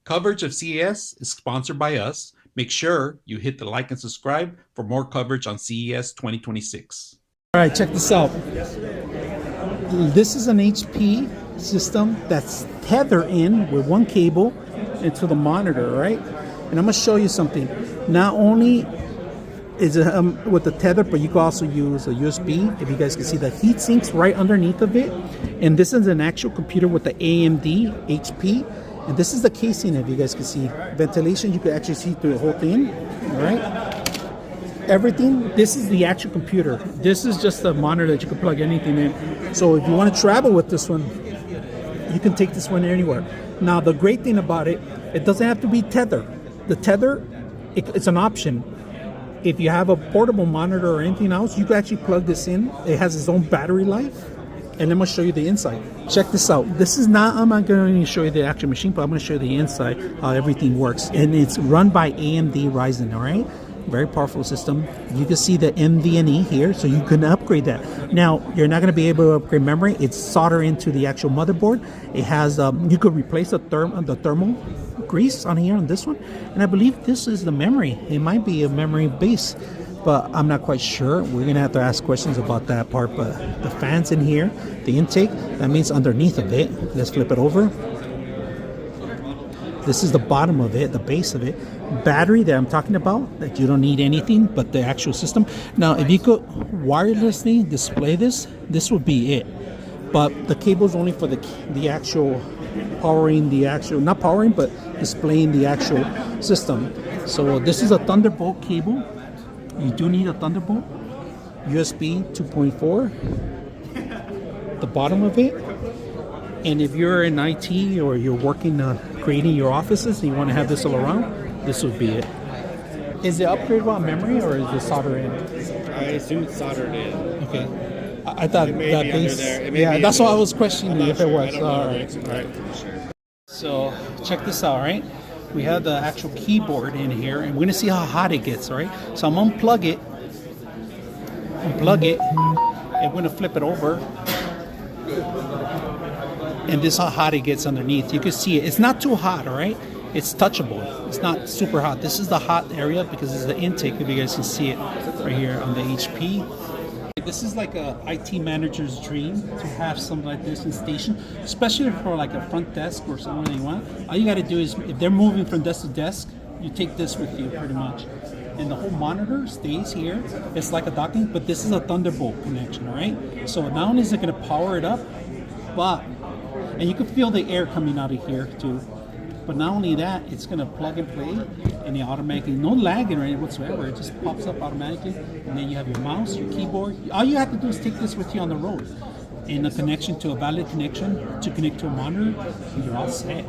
Coverage of CES is sponsored by us. Make sure you hit the like and subscribe for more coverage on CES 2026. All right, check this out. This is an HP system that's tethered in with one cable into the monitor, right? And I'm gonna show you something. Not only is it with the tether, but you can also use a USB. If you guys can see, the heat sinks right underneath of it. And this is an actual computer with the AMD HP. And this is the casing, if you guys can see. Ventilation, you can actually see through the whole thing, all right? Everything, this is the actual computer. This is just a monitor that you can plug anything in. So if you want to travel with this one, you can take this one anywhere. Now, the great thing about it, it doesn't have to be tether. The tether, it's an option. If you have a portable monitor or anything else, you can actually plug this in. It has its own battery life. And I'm going to show you the inside. Check this out. This is not, I'm not going to show you the actual machine, but I'm going to show you the inside, how everything works. And it's run by AMD Ryzen, all right? Very powerful system. You can see the NVMe here, so you can upgrade that. Now, you're not going to be able to upgrade memory. It's soldered into the actual motherboard. It has, you could replace the thermal grease on here on this one. And I believe this is the memory. It might be a memory base, but I'm not quite sure. We're going to have to ask questions about that part. But the fans in here, the intake, that means underneath of it. Let's flip it over. This is the bottom of it, the base of it. Battery that I'm talking about, that you don't need anything but the actual system. Now, if you could wirelessly display this, this would be it. But the cable is only for the actual powering the actual, not powering, but displaying the actual system. So this is a Thunderbolt cable. You do need a Thunderbolt. USB 2.4. The bottom of it. And if you're in IT or you're working creating your offices and you want to have this all around, this would be it. Is it upgradable on memory or is it soldered in? I assume it's soldered in. Okay. I thought It may that be base. under there. It may Yeah, be that's under why I was questioning if it was. All right. Right. So check this out, right? We have the actual keyboard in here, and we're gonna see how hot it gets, right? So I'm gonna unplug it, and we're gonna flip it over. And this is how hot it gets underneath. You can see it. It's not too hot, all right? It's touchable. It's not super hot. This is the hot area because this is the intake. If you guys can see it right here on the HP. This is like a IT manager's dream to have something like this in station, especially for like a front desk or somewhere you want. All you got to do is, if they're moving from desk to desk, you take this with you pretty much. And the whole monitor stays here. It's like a docking, but this is a Thunderbolt connection, all right? So not only is it going to power it up, but, and you can feel the air coming out of here too. But not only that, it's going to plug and play, and it automatically, no lagging or anything whatsoever. It just pops up automatically, and then you have your mouse, your keyboard. All you have to do is take this with you on the road, and a connection to a valid connection to connect to a monitor, and you're all set.